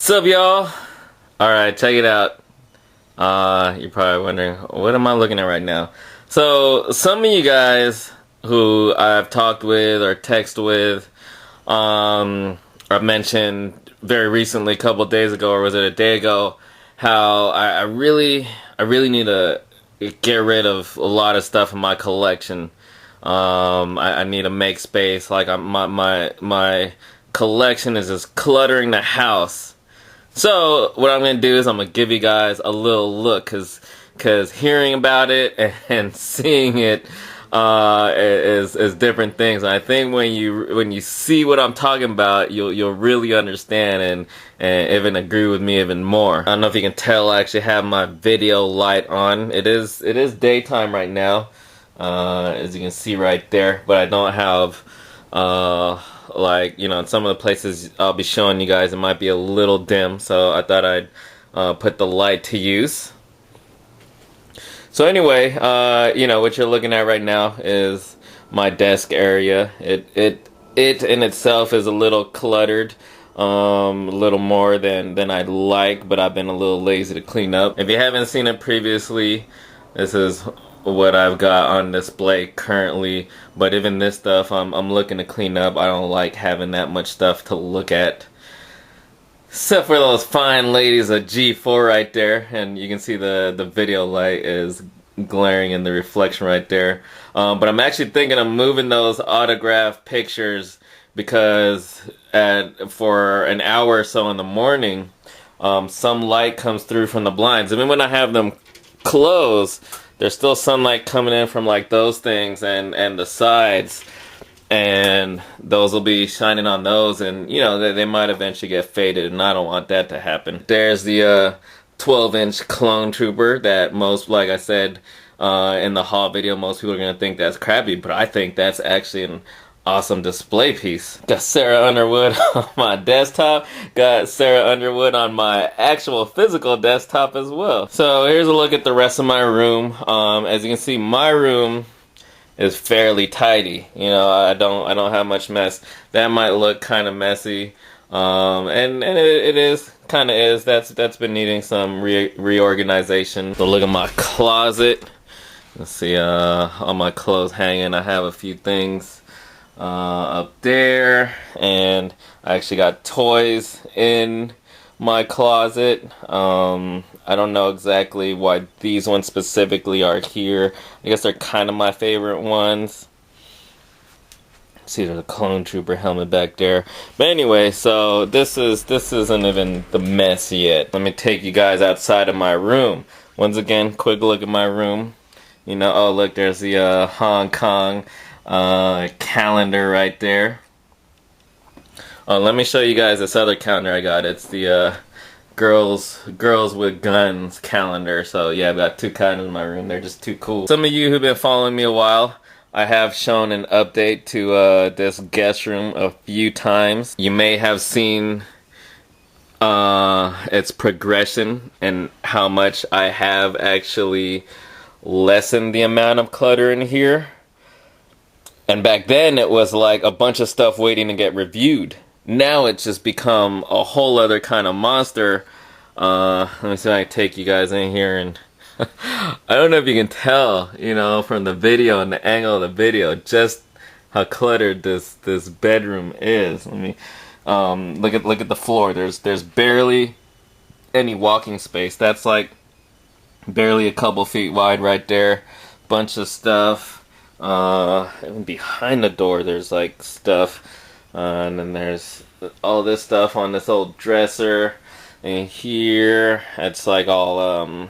What's up, y'all? Alright, check it out. You're probably wondering, what am I looking at right now? So, some of you guys who I've talked with or texted with, or mentioned very recently, a couple days ago, or was it a day ago, how I really need to get rid of a lot of stuff in my collection. I need to make space. Like my collection is just cluttering the house. So what I'm gonna do is I'm gonna give you guys a little look, cause hearing about it and seeing it is different things. And I think when you see what I'm talking about, you'll really understand and even agree with me even more. I don't know if you can tell, I actually have my video light on. It is daytime right now, as you can see right there, but I don't have like, you know, in some of the places I'll be showing you guys, it might be a little dim, so I thought I'd put the light to use. So anyway, you know, what you're looking at right now is my desk area. It in itself is a little cluttered, a little more than I'd like, but I've been a little lazy to clean up. If you haven't seen it previously, this is what I've got on display currently, but even this stuff I'm looking to clean up. I don't like having that much stuff to look at, except for those fine ladies of G4 right there, and you can see the video light is glaring in the reflection right there. But I'm actually thinking of moving those autograph pictures, because for an hour or so in the morning, some light comes through from the blinds. Even when I have them closed, there's still sunlight coming in from like those things and the sides, and those will be shining on those, and you know they might eventually get faded, and I don't want that to happen. There's the 12-inch clone trooper that most, like I said in the haul video, most people are gonna think that's crappy, but I think that's actually an awesome display piece. Got Sarah Underwood on my desktop. Got Sarah Underwood on my actual physical desktop as well. So here's a look at the rest of my room. As you can see, my room is fairly tidy. You know, I don't have much mess. That might look kind of messy, and it is kind of is. That's been needing some reorganization. So look at my closet. Let's see, all my clothes hanging. I have a few things up there, and I actually got toys in my closet. I don't know exactly why these ones specifically are here. I guess they're kind of my favorite ones. See, there's a clone trooper helmet back there. But anyway, so this isn't even the mess yet. Let me take you guys outside of my room. Once again, quick look at my room. You know, oh look, there's the Hong Kong calendar right there. Oh, let me show you guys this other calendar I got. It's the girls with guns calendar. So yeah, I've got two calendars in my room. They're just too cool. Some of you who've been following me a while, I have shown an update to this guest room a few times. You may have seen its progression and how much I have actually lessened the amount of clutter in here. And back then it was like a bunch of stuff waiting to get reviewed. Now it's just become a whole other kind of monster. Let me see if I can take you guys in here, and I don't know if you can tell, you know, from the video and the angle of the video, just how cluttered this bedroom is. Let me look at the floor. There's barely any walking space. That's like barely a couple feet wide right there. Bunch of stuff. And behind the door there's like stuff, and then there's all this stuff on this old dresser, and here it's like all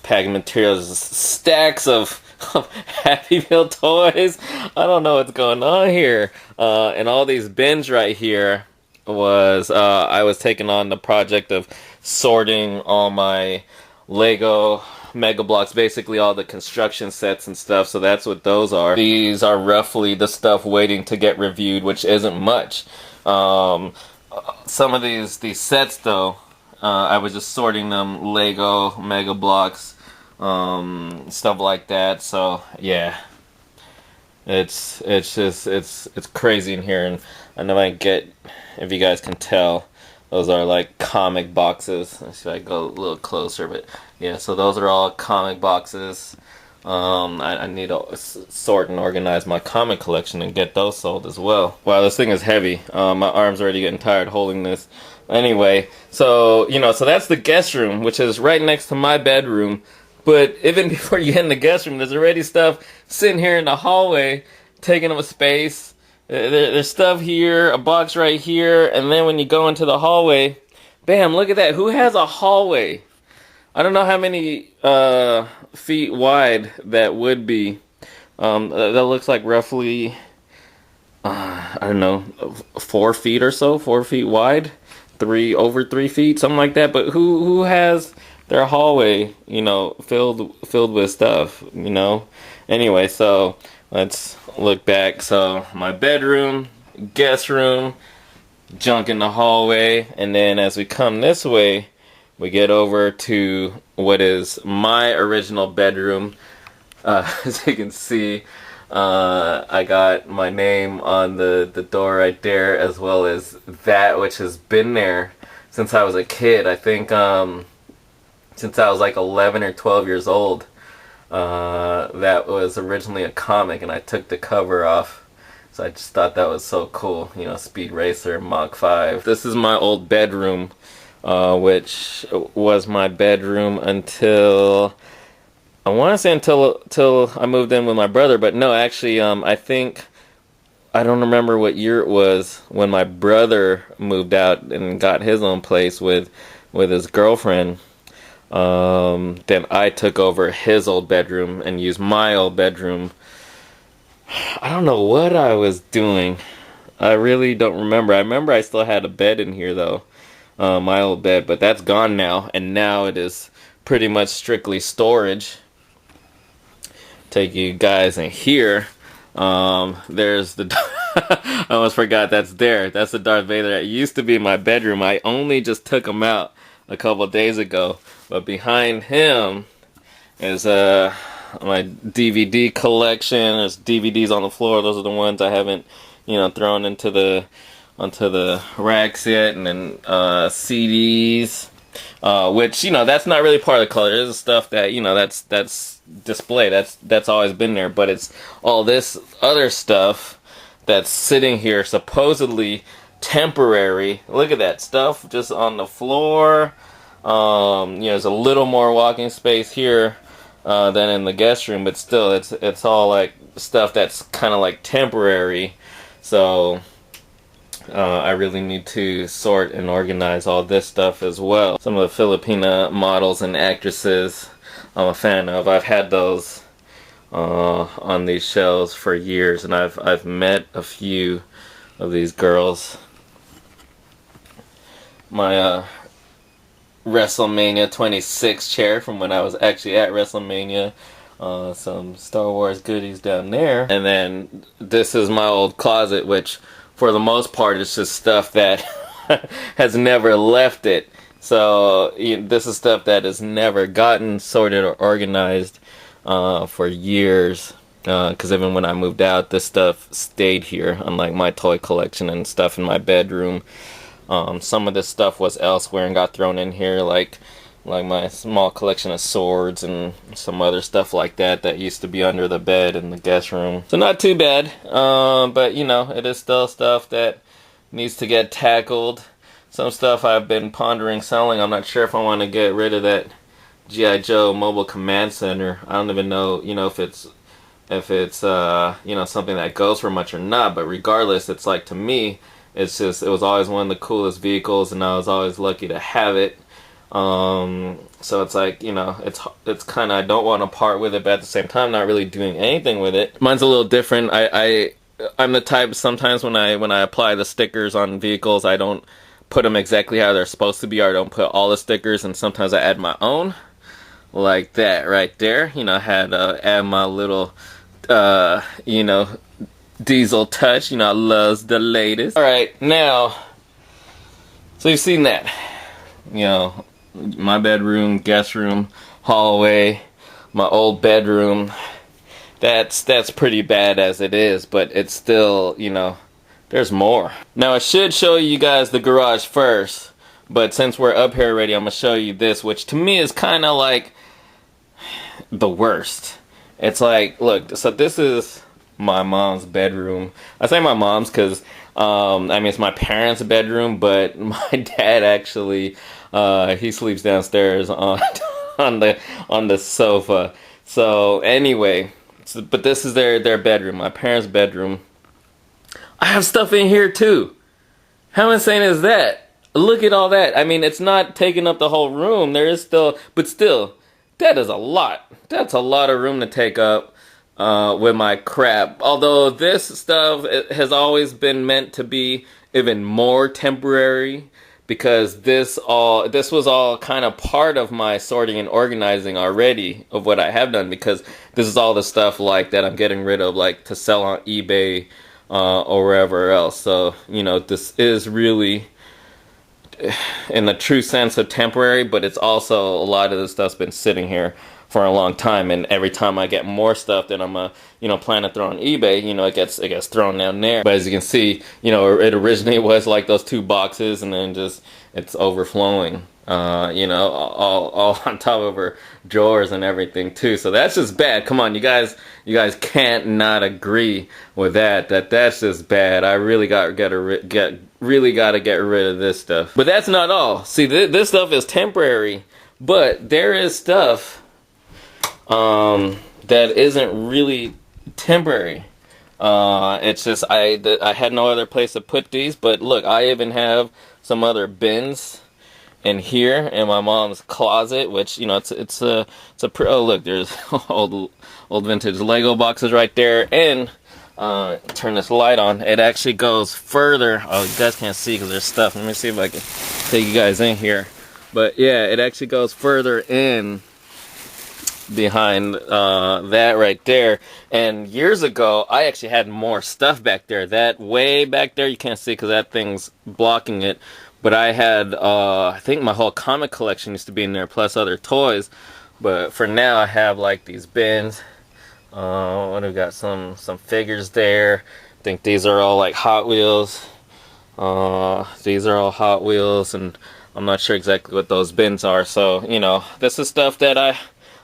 packing materials, stacks of Happy Meal toys. I don't know what's going on here. And all these bins right here was I was taking on the project of sorting all my Lego Mega Blocks, basically all the construction sets and stuff. So that's what those are. These are roughly the stuff waiting to get reviewed, which isn't much. Some of these sets though, I was just sorting them, Lego Mega Blocks, stuff like that. So yeah, it's crazy in here, and I know if you guys can tell, Those are like comic boxes. Let's see if I go a little closer, but yeah, so those are all comic boxes. I need to sort and organize my comic collection and get those sold as well. Wow, this thing is heavy. My arm's already getting tired holding this. Anyway, so, so that's the guest room, which is right next to my bedroom. But even before you get in the guest room, there's already stuff sitting here in the hallway, taking up space. There's stuff here, a box right here, and then when you go into the hallway, bam, look at that. Who has a hallway? I don't know how many feet wide that would be. That looks like roughly, I don't know, 4 feet or so, 4 feet wide, over 3 feet, something like that. But who has their hallway, filled with stuff, Anyway, so let's look back. So my bedroom, guest room, junk in the hallway, and then as we come this way, we get over to what is my original bedroom. As you can see, I got my name on the door right there, as well as that which has been there since I was a kid. I think since I was like 11 or 12 years old. That was originally a comic, and I took the cover off. So I just thought that was so cool. Speed Racer, Mach 5. This is my old bedroom, which was my bedroom until, I want to say until I moved in with my brother. But no, actually, I think, I don't remember what year it was when my brother moved out and got his own place with his girlfriend. Then I took over his old bedroom and used my old bedroom. I don't know what I was doing. I really don't remember. I remember I still had a bed in here though, my old bed, but that's gone now, and now it is pretty much strictly storage. Take you guys in here. There's the I almost forgot that's there. That's the Darth Vader that used to be in my bedroom. I only just took him out a couple of days ago. But behind him is my DVD collection. There's DVDs on the floor. Those are the ones I haven't, thrown onto the racks yet. And then CDs, which that's not really part of the color. This is stuff that that's display. That's always been there. But it's all this other stuff that's sitting here, supposedly temporary. Look at that stuff just on the floor. There's a little more walking space here than in the guest room, but still, it's all like stuff that's kind of like temporary. So I really need to sort and organize all this stuff as well. Some of the Filipina models and actresses I'm a fan of. I've had those on these shelves for years, and I've met a few of these girls. My WrestleMania 26 chair from when I was actually at WrestleMania. Some Star Wars goodies down there. And then this is my old closet, which for the most part is just stuff that has never left it. So this is stuff that has never gotten sorted or organized for years. Because even when I moved out, this stuff stayed here, unlike my toy collection and stuff in my bedroom. Some of this stuff was elsewhere and got thrown in here, like my small collection of swords and some other stuff like that used to be under the bed in the guest room. So not too bad, but it is still stuff that needs to get tackled. Some stuff I've been pondering selling. I'm not sure if I want to get rid of that G.I. Joe Mobile Command Center. I don't even know, if it's something that goes for much or not. But regardless, it's like, to me, it was always one of the coolest vehicles, and I was always lucky to have it. So it's like, it's kind of, I don't want to part with it, but at the same time, not really doing anything with it. Mine's a little different. I'm the type, sometimes when I apply the stickers on vehicles, I don't put them exactly how they're supposed to be, or I don't put all the stickers, and sometimes I add my own, like that right there. I had add my little, diesel touch. I loves the latest. Alright, now, so you've seen that. My bedroom, guest room, hallway, my old bedroom. That's pretty bad as it is, but it's still, there's more. Now I should show you guys the garage first, But since we're up here already, I'm gonna show you this, which to me is kind of like the worst. It's like, look, so this is my mom's bedroom. I say my mom's because I mean it's my parents' bedroom, but my dad actually he sleeps downstairs on on the sofa. So anyway, but this is their bedroom, my parents' bedroom. I have stuff in here too. How insane is that? Look at all that. I mean, it's not taking up the whole room. There is still, but still, that is a lot. That's a lot of room to take up with my crap. Although this stuff has always been meant to be even more temporary, because this was all kind of part of my sorting and organizing already of what I have done, because this is all the stuff like that I'm getting rid of, like to sell on eBay or wherever else. So, you know, this is really in the true sense of temporary, but it's also a lot of the stuff's been sitting here for a long time, and every time I get more stuff that I'm plan to throw on eBay, you know, it gets thrown down there. But as you can see, you know, it originally was like those 2 boxes, and then just it's overflowing, you know, all on top of her drawers and everything too. So that's just bad. Come on, you guys can't not agree with that. That's just bad. I really got to get rid of this stuff. But that's not all. See, this stuff is temporary, but there is stuff that isn't really temporary. It's just I had no other place to put these. But look, I even have some other bins in here in my mom's closet, which, you know, it's a oh, look, there's old vintage Lego boxes right there. And turn this light on, it actually goes further. Oh, you guys can't see because there's stuff. Let me see if I can take you guys in here. But yeah, it actually goes further in behind that right there. And years ago, I actually had more stuff back there. That way back there, you can't see because that thing's blocking it. But I had, I think my whole comic collection used to be in there, plus other toys. But for now, I have like these bins. What do we got? Some figures there. I think these are all like Hot Wheels. These are all Hot Wheels, and I'm not sure exactly what those bins are. So, you know, this is stuff that I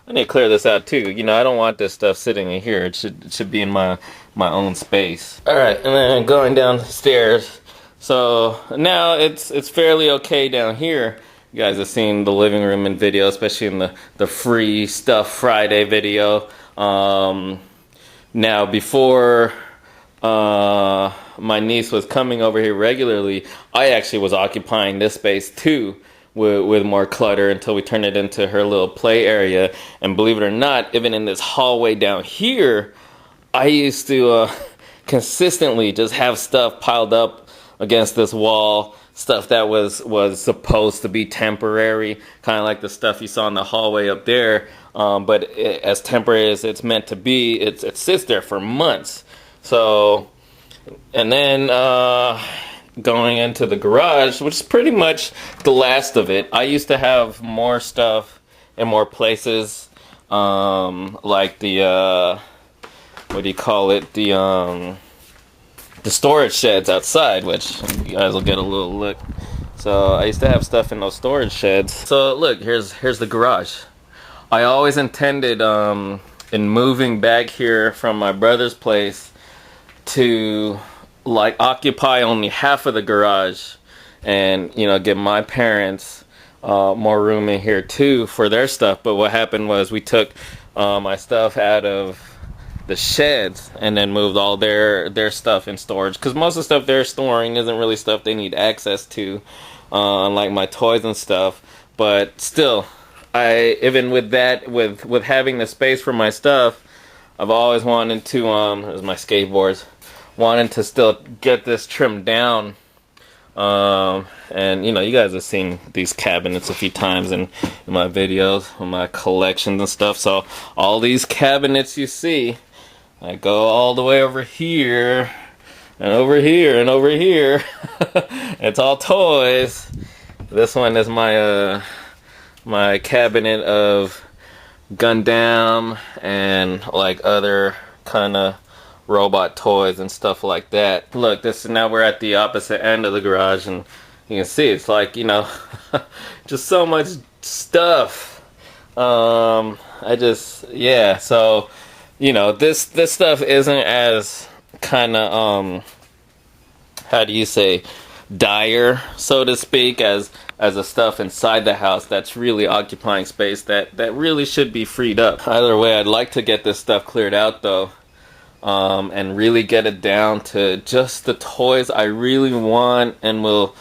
need to clear this out too. You know, I don't want this stuff sitting in here. It should be in my own space. All right, and then going downstairs. So now it's fairly okay down here. You guys have seen the living room in video, especially in the free stuff Friday video. Now before my niece was coming over here regularly, I actually was occupying this space too with more clutter until we turned it into her little play area. And believe it or not, even in this hallway down here, I used to consistently just have stuff piled up against this wall, stuff that was supposed to be temporary, kind of like the stuff you saw in the hallway up there. But as temporary as it's meant to be, it sits there for months. So, and then going into the garage, which is pretty much the last of it. I used to have more stuff in more places, like the what do you call it? The storage sheds outside, which you guys will get a little look. So I used to have stuff in those storage sheds. So look, here's the garage. I always intended in moving back here from my brother's place to like occupy only half of the garage, and you know, give my parents more room in here too for their stuff. But what happened was we took my stuff out of the sheds and then moved all their stuff in storage, because most of the stuff they're storing isn't really stuff they need access to, unlike my toys and stuff. But still, I even with that, with having the space for my stuff, I've always wanted to there's my skateboards, wanted to still get this trimmed down. And you know, you guys have seen these cabinets a few times in my videos, in my collections and stuff. So all these cabinets you see, I go all the way over here, and over here, and over here. It's all toys. This one is my my cabinet of Gundam and like other kind of robot toys and stuff like that. Look, now we're at the opposite end of the garage, and you can see it's like, you know, just so much stuff. I just, yeah, so, you know, this stuff isn't as kind of, how do you say, dire, so to speak, as the stuff inside the house that's really occupying space that really should be freed up. Either way, I'd like to get this stuff cleared out though, and really get it down to just the toys I really want and will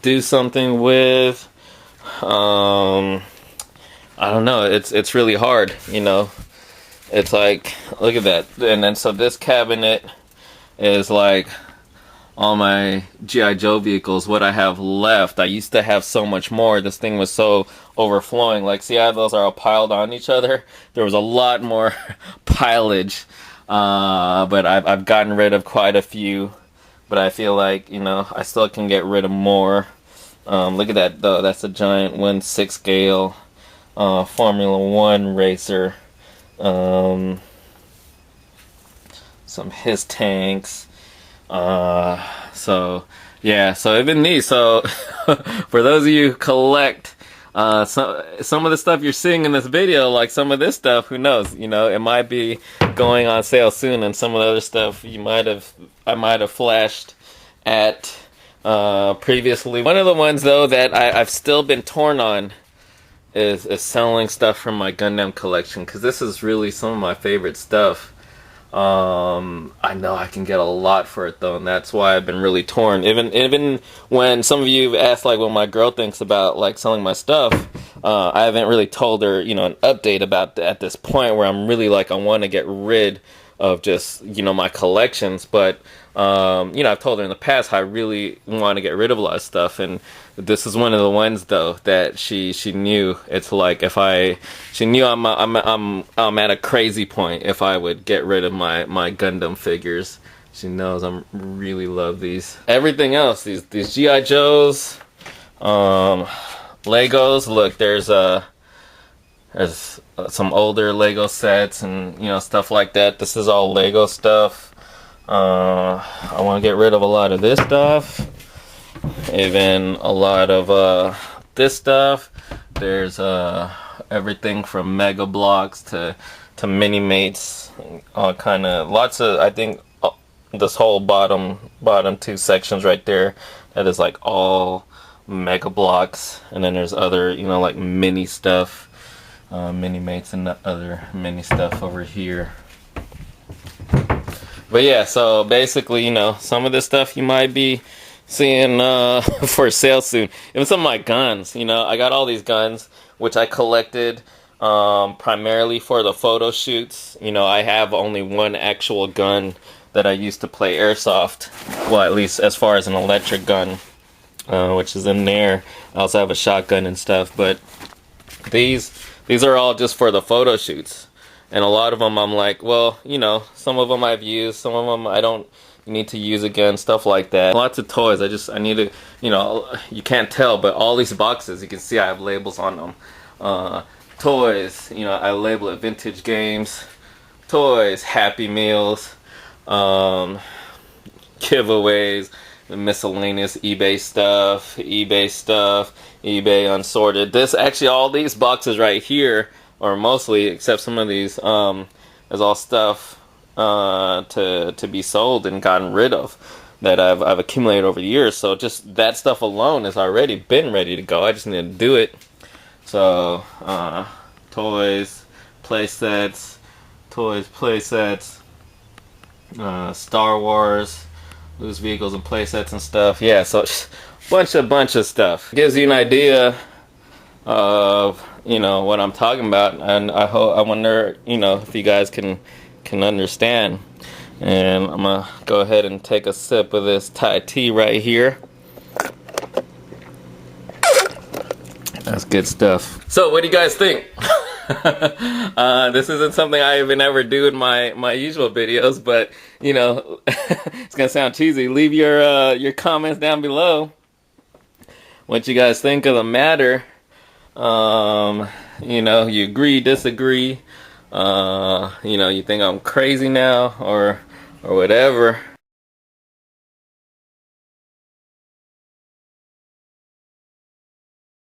do something with. I don't know, it's really hard, you know. It's like, look at that. And then so this cabinet is like all my G.I. Joe vehicles, what I have left. I used to have so much more. This thing was so overflowing. Like, see how those are all piled on each other? There was a lot more pilage. But I've gotten rid of quite a few. But I feel like, you know, I still can get rid of more. Look at that, though. That's a giant 1/6 scale Formula 1 racer. Some his tanks. So yeah, so even these. So for those of you who collect some of the stuff you're seeing in this video, like some of this stuff, who knows, you know, it might be going on sale soon, and some of the other stuff I might have flashed at previously. One of the ones though that I've still been torn on is selling stuff from my Gundam collection, because this is really some of my favorite stuff. I know I can get a lot for it though, and that's why I've been really torn. Even when some of you have asked like what my girl thinks about like selling my stuff, I haven't really told her, you know, an update about at this point where I'm really like, I want to get rid of just, you know, my collections. But you know, I've told her in the past how I really want to get rid of a lot of stuff, and this is one of the ones though that she knew. It's like she knew I'm at a crazy point if I would get rid of my Gundam figures. She knows I'm really love these. Everything else, these G.I. Joes, Legos. Look, there's some older Lego sets and, you know, stuff like that. This is all Lego stuff. I want to get rid of a lot of this stuff. Even a lot of this stuff. There's everything from Mega Blocks to Mini Mates, all kind of lots of. I think this whole bottom two sections right there, that is like all Mega Blocks, and then there's other, you know, like mini stuff, Mini Mates and other mini stuff over here. But yeah, so basically, you know, some of this stuff you might be seeing for sale soon. Even some of my guns, you know, I got all these guns which I collected primarily for the photo shoots. You know, I have only one actual gun that I used to play airsoft, well, at least as far as an electric gun, which is in there. I also have a shotgun and stuff, but these are all just for the photo shoots. And a lot of them I'm like, well, you know, some of them I've used, some of them I don't need to use again, stuff like that. Lots of toys. I need to, you know, you can't tell, but all these boxes, you can see I have labels on them. Toys, you know, I label it vintage games, toys, Happy Meals, giveaways, the miscellaneous eBay stuff, eBay unsorted. This, actually, all these boxes right here, or mostly, except some of these, is all stuff to be sold and gotten rid of that I've accumulated over the years. So just that stuff alone has already been ready to go. I just need to do it. So toys, play sets, Star Wars, loose vehicles and play sets and stuff. Yeah, so bunch of stuff. Gives you an idea of, you know, what I'm talking about, and I wonder, you know, if you guys can understand. And I'm gonna go ahead and take a sip of this Thai tea right here. That's good stuff. So what do you guys think? This isn't something I even ever do in my usual videos, but, you know, it's gonna sound cheesy. Leave your comments down below what you guys think of the matter. You know, you agree, disagree, you know, you think I'm crazy now or whatever.